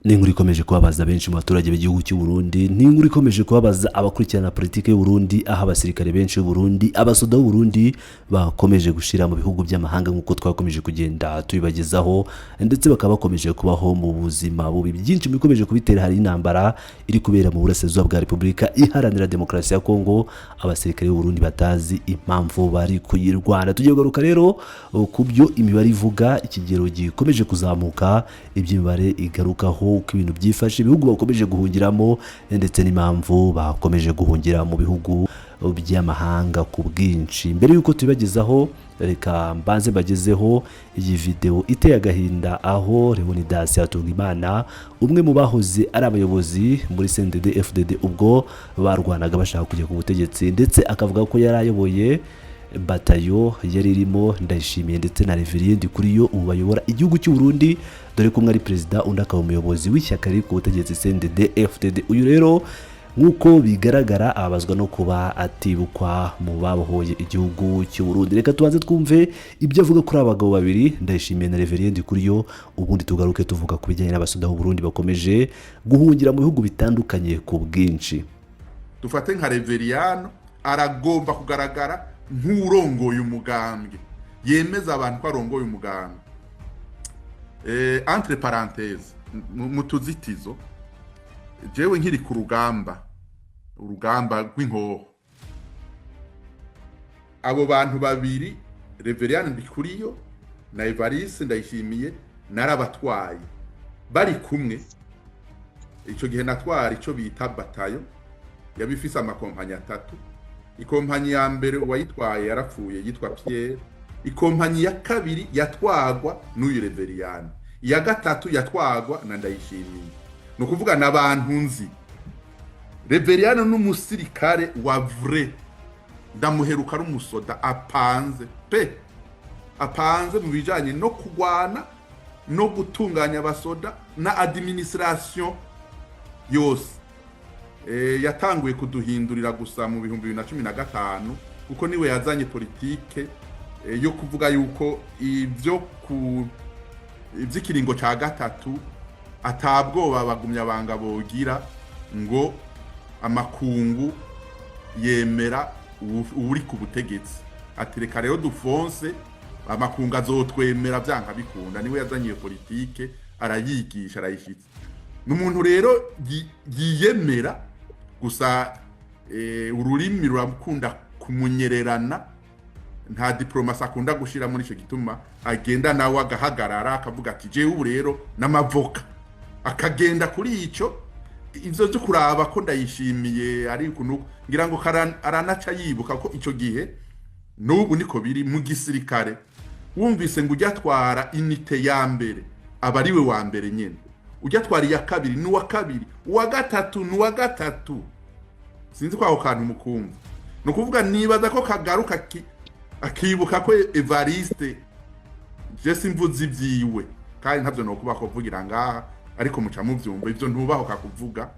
N'inkuru ikomeje kubabaza benshi mu baturage b'igihugu cy'u Burundi, n'inkuru ikomeje kubabaza abakurikirana politike y'u Burundi, aho abasirikare benshi b'u Burundi, abasoda b'u Burundi bakomeje gushira mu bihugu by'amahanga nk'uko twakomeje kugenda tubibagezaho, ndetse bakaba bakomeje kubaho mu buzima bubi. Byinshi bikomeje kubitera hari intambara iri kubera mu burasirazuba bwa Repubulika Iharanira Demokarasi ya Kongo, abasirikare b'u Burundi batazi impamvu bari kuyirwana. Tugiye kugaruka rero ku byo imibare ivuga, ikigero gikomeje kuzamuka, iby'imibare igarukaho uko ibintu byifashe, ibihugu bakomeje guhungiramo ndetse n'impamvu bakomeje guhungira mu bihugu by'amahanga ku bwinshi. Mbere yuko tubibagezaho, reka mbanze bagezeho iyi video iteye agahinda, aho Leonidas Hatungimana, umwe mu bahoze ari abayobozi muri CNDD FDD ubwo barwanaga bashaka kujya ku butegetsi, ndetse akavuga ko yari ayoboye batayo yari irimo Ndayishimiye ndetse na Reverend kuri yo ubu bayobora igihugu cy'u Burundi, dore ko mwari perezida undi akaba umuyobozi w'ishyaka riri ku butegetsi CNDD FDD. Uyu rero nk'uko bigaragara abazwa no kuba atibukwa mu babohoye igihugu cy'u Burundi. Reka tubanze twumve ibyo avuga kuri abagabo babiri, Ndayishimiye na Reverend kuri yo, ubundi tugaruke tuvuga ku bijyanye n'abasoda b'u Burundi bakomeje guhungira mu bihugu bitandukanye ku bwinshi. Dufate nka Reverend aragomba kugaragara nk'urongoye umugambwe, yemeza abantu ko arongoye umugambwe. Entre parenthèses, mu tuzitizo, jewe nkiri ku urugamba rw'inkoho, abo bantu babiri Reverend Ndikuriyo na Evariste Ndayishimiye narabatwaye bari kumwe. Ico gihe natwara ico bita batayo, yabifise amakompanyi atatu. Ikompanyi ya mbere wayitwaye yarapfuye yitwa Pierre, ikompanyi ya kabiri yatwagwa n'uyu Reverend, iya gatatu yatwagwa na Ndayishimiye. No kuvuga n'abantu nzi. Reverend n'umusirikare wa vrai, ndamuheruka n'umusoda apanze mu bijanye no kugwana no gutunganya abasoda na administration yose. Yatanguye kuduhindurira gusa mu 2015 kuko niwe yazanye politike yo kuvuga yuko ivy'ikiringo ca gatatu atabwoba bagumya banga bogira, ngo amakungu yemera uri ku butegetsi. Ati reka rero dufonse, amakungu azotwemera byanka bikunda. Niwe yazanye iyo politike, arayigisha, arayishitse. N'umuntu rero yiyemera gusa, ururimi rurakunda kumunyererana, nta diplomasi akunda gushira muri ico gituma agenda nawe agahagarara akavuga ati jewe ubu rero n'amavoka, akagenda kuri ico. Ivyo byo kuraba ko Ndayishimiye ari kunuko ngira ngo aranaca yibuka ko ico gihe n'ubu niko biri mu gisirikare. Wumvise ngo ujyatwara inite ya mbere aba ariwe wa mbere nyene, ujyatwara ya kabiri n'uwa kabiri, uwa gatatu n'uwa gatatu. Sinzi kwa kantu mukumva. No kuvuga nibaza ko kagaruka akibuka ko Evariste je simvuze ivyiwe, kandi ntavyo no kuba ko vugira ngaha, ariko muca mu vyumba ivyo ntubaho kakuvuga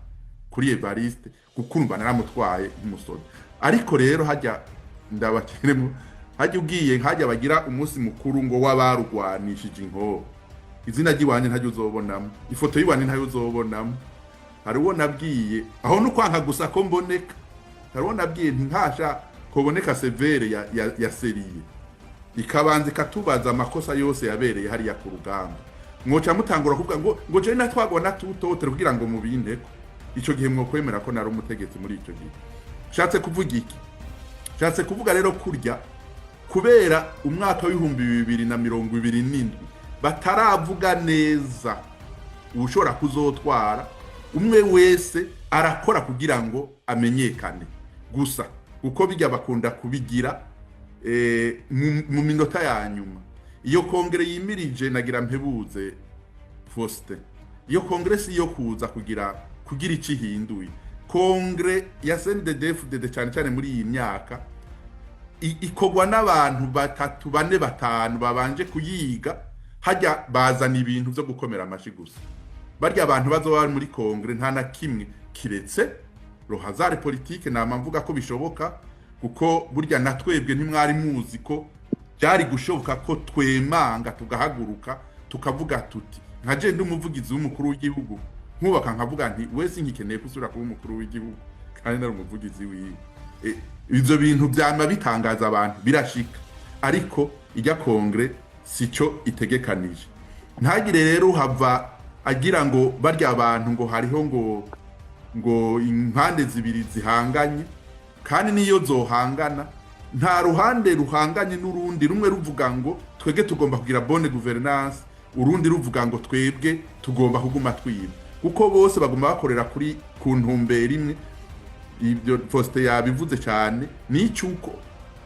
kuri Evariste kukumva naramutwaye umusoda. Ariko rero hajya ndabakiremo, hajya ugiye hajya bagira umunsi mukuru ngo wabarugwanishije inkoho, izina ry'iwanje ntajye uzobonamo, ifoto y'ibanje ntajye uzobonamo. Hari uwo nabwiye aho no kwanka gusa ko mboneka, hari uwo nabwiye ntinkasha kuboneka severe ya seriye, ikabanze katubaza amakosa yose yabereye hari ya ku rugamba. Mwoca mutangura kuvuga ngo je natwagwa na tutote kugira ngo mubindeko. Ico gihe mwokwemera ko nari umutegetsi muri ico gihe. Shatse kuvuga iki? Shatse kuvuga rero kurya kubera umwaka w'ibihumbi 2027 bataravuga neza ushobora kuzotwara. Umwe wese arakora kugira ngo amenyekane gusa, uko bijya bakunda kubigira mu minota ya nyuma. Iyo kongere yimirije nagira mpebuze Faustin, iyo kongere si yo kuza kugira iki hinduye. Kongere ya CNDD-FDD cyane cyane muri iyi myaka ikogwa n'abantu batatu bane batanu babanje kuyiga, hajya bazana ibintu byo gukomera amashi gusa. Barya abantu bazoba muri kongere nta na kimwe kiretse rohazare politique. Nama mvuga ko bishoboka kuko burya natwebwe ntimwari muzi ko byari gushoboka ko twemanga tugahaguruka tukavuga tuti nka je ndi umuvugizi w'umukuru w'igihugu nkubaka nkavuga nti wese nkikeneye kusubira kuba umukuru w'igihugu kandi nari umuvugizi wiwe. Ivyo bintu byama bitangaza abantu birashika, ariko ijya kongre sico itegekanije. Ntagire rero hava agira ngo barya abantu ngo hariho ngo impande zibiri zihanganye, kandi niyo zohangana nta ruhande ruhanganye n'urundi rumwe ruvuga ngo twege tugomba kugira bonne gouvernance, urundi ruvuga ngo twebwe tugomba kuguma twiba, kuko bose bagomba bakorera kuri ku ntumbero imwe. Ibyo Faustin yabivuze cyane n'icyuko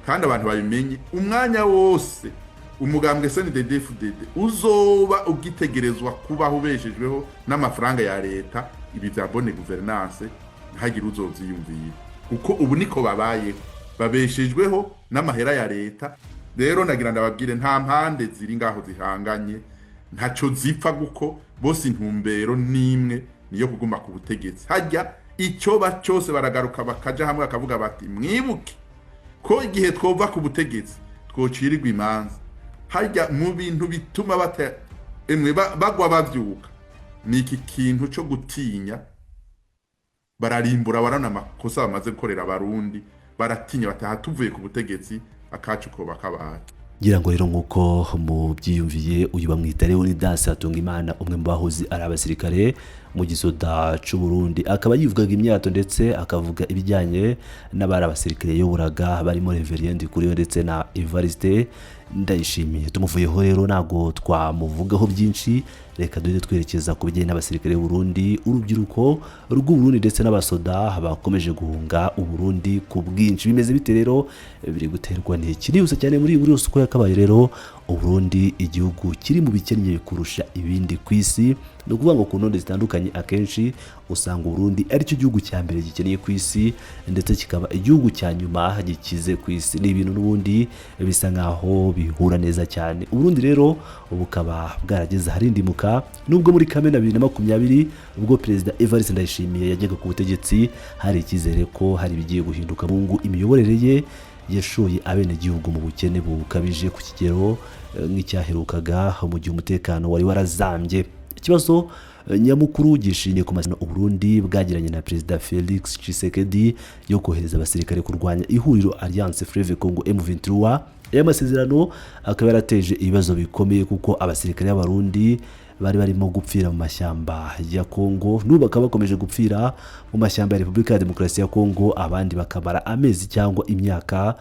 kandi abantu babimenye, umwanya wose umugambwe CNDD-FDD uzoba ugitegerezwa kubaho ubeshejweho n'amafaranga ya leta, ibi bya bonne gouvernance ntagire uzovyiyumvira, kuko ubu niko babaye babeshejweho n'amahera ya leta. Rero nagira ndababwire nta mpande ziri ngaho zihanganye, ntaco zipfa, guko bose intumbero nimwe niyo kuguma ku butegetsi. Hajya icyo cyose baragaruka bakaja hamwe akavuga bati mwibuke ko igihe twova ku butegetsi twocirirwa imanza. Hajya mu bintu bituma bagwa bavyuka ni iki kintu cyo gutinya, bararimbura barana amakosa bamaze gukorera abarundi, baratinya bataha tuvuye ku butegetsi akacu ko bakabata. ngira ngo rero nkuko mu byiyumviye uyu bamwita Leonidas Hatungimana, umwe mu bahozi ari abasirikare mu gisoda cy'u Burundi, akaba yivugaga imyato ndetse akavuga ibijyanye n'abari abasirikare yoboraga barimo Reverend Kuriyo ndetse na Evariste Ndayishimiye. Tumuvuyeho rero ntago twamuvugaho byinshi, reka duhite twerekeza ku bijyanye n'abasirikare b'u Burundi. Urubyiruko rw'u Burundi ndetse n'abasoda bakomeje guhunga u Burundi ku bwinshi. Bimeze bite rero? Biri guterwa n'iki? Nibutse cyane muri yose uko yakabaye rero u Burundi igihugu kiri mu bikennye kurusha ibindi ku isi. No kuvuga ngo ku ntonde zitandukanye akenshi usanga u Burundi ari cyo gihugu cya mbere gikeneye ku isi, ndetse kikaba igihugu cya nyuma gikize ku isi. Ni ibintu n'ubundi bisa nkaho bihura neza cyane. U Burundi rero bukaba bwarageze harindimuka, nubwo muri Kamena 2020 ubwo Perezida Evariste Ndayishimiye yajyaga ku butegetsi hari icyizere ko hari bigiye guhinduka. Mungu imiyoborere ye yashoye abenegihugu mu bukene bukabije ku kigero nk'icyaherukaga mu gihe umutekano wari warazambye. Ikibazo nyamukuru gishingiye ku masezerano u Burundi bwagiranye na Perezida Felix Tshisekedi yo kohereza abasirikare kurwanya ihuriro Alliance Fleuve Congo M23. Aya masezerano akaba yarateje ibibazo bikomeye, kuko abasirikare b'abarundi bari barimo gupfira mu mashyamba ya Kongo, n'ubu bakaba bakomeje gupfira mu mashyamba ya Repubulika ya Demokarasi ya Kongo, abandi bakamara amezi cyangwa imyaka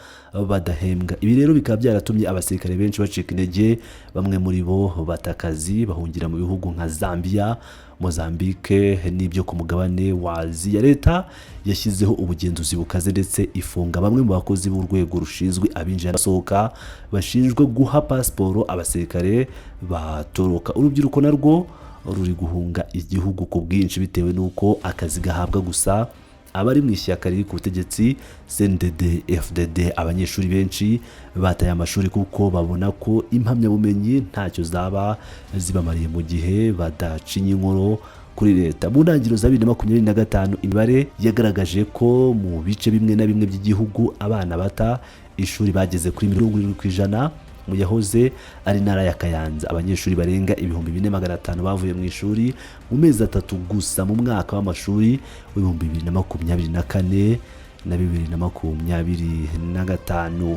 badahembwa. Ibi rero bikaba byaratumye abasirikare benshi bacika intege, bamwe muri bo batakazi bahungira mu bihugu nka Zambia, Mozambique n'ibyo ku mugabane wa Aziya. Leta yashyizeho ubugenzuzi bukaze ndetse ifunga bamwe mu bakozi b'urwego rushinzwe abinjira n'abasohoka bashinjwe guha pasiporo abasirikare batoroka. Urubyiruko narwo ruri guhunga igihugu ku bwinshi bitewe n'uko akazi gahabwa gusa abari mu ishyaka riri ku butegetsi CNDD-FDD. Abanyeshuri benshi bataye amashuri kuko babona ko impamyabumenyi ntacyo zaba zibamariye mu gihe badacinye inkoro kuri leta. Mu ntangiriro za 2025 imibare yagaragaje ko mu bice bimwe na bimwe by'igihugu abana bata ishuri bageze kuri 70% mu yahoze ari intara ya Kayanza. Abanyeshuri barenga 4500 bavuye mu ishuri mu mezi 3 gusa mu mwaka w'amashuri w'2024 na 2025.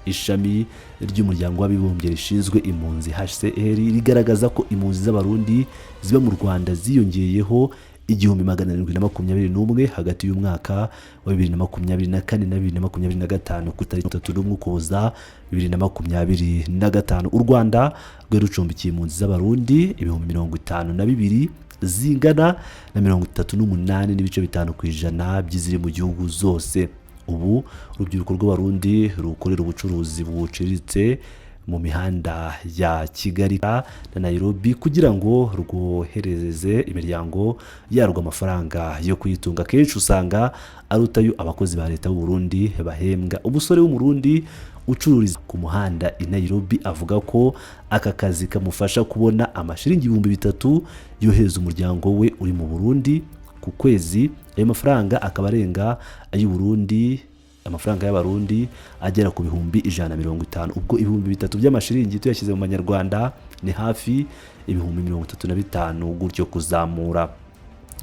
Ishami ry'umuryango w'abibumbye rishinzwe impunzi HCR rigaragaza ko impunzi z'abarundi ziba mu Rwanda ziyongeyeho 1721 hagati y'umwaka wa 2024 na 2025 ku itariki 31 Ukuboza 2025. U Rwanda rwari rucumbikiye impunzi z'abarundi 52,000 zingana na 38.5% by'iziri mu gihugu zose. Ubu urubyiruko rw'abarundi rukorera ubucuruzi buciriritse mu mihanda ya Kigali na Nairobi kugira ngo rwohereze imiryango yarwo amafaranga yo kuyitunga. Kenshi usanga arutayo abakozi ba leta b'u Burundi bahembwa. Umusore w'umurundi ucururiza ku muhanda i Nairobi avuga ko aka kazi kamufasha kubona amashiringi 3,000 yohereza umuryango we uri mu Burundi ku kwezi. Ayo mafaranga akaba arenga ay'u Burundi, amafaranga y'abarundi agera ku 150. Ubwo 3,000 by'amashiringi tuyashyize mu manyarwanda ni hafi 35,000 gutyo kuzamura.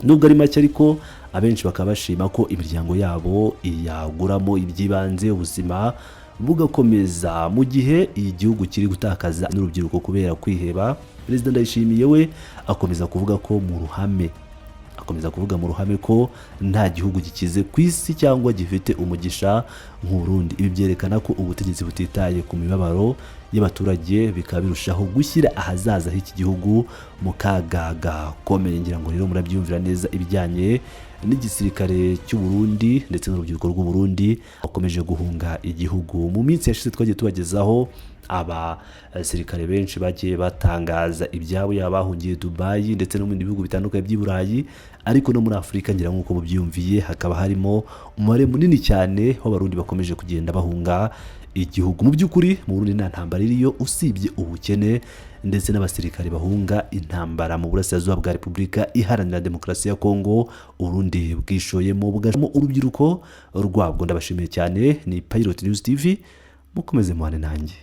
nubwo ari make ariko abenshi bakaba bashima ko imiryango yabo iyaguramo iby'ibanze ubuzima bugakomeza mu gihe igihugu kiri gutakaza n'urubyiruko kubera kwiheba. Perezida Ndayishimiye we akomeza kuvuga mu ruhame ko nta gihugu gikize ku isi cyangwa gifite umugisha nk'Uburundi. Ibi byerekana ko ubutegetsi butitaye ku mibabaro y'abaturage, bikaba birushaho gushyira ahazaza h'iki gihugu mu kaga gakomeye. Ngira ngo rero murabyumvira neza ibijyanye n'igisirikare cy'u Burundi ndetse n'urubyiruko rw'u Burundi bakomeje guhunga igihugu. Mu minsi yashize twagiye tubagezaho abasirikare benshi bagiye batangaza ibyabo, bahungiye Dubai ndetse no mu bindi bihugu bitandukanye by'i Burayi, ariko no muri Afurika ngira nk'uko mubyumviye hakaba harimo umubare munini cyane w'abarundi bakomeje kugenda bahunga igihugu. Mu by'ukuri mu Burundi nta ntambara iriyo usibye ubukene ndetse n'abasirikare bahunga intambara mu burasirazuba bwa Repubulika Iharanira Demokarasi ya Kongo. Urundi bwishoyemo bugashamo urubyiruko rwabwo. Ndabashimiye cyane. Ni Pilot News TV, mukomeze muhane nanjye.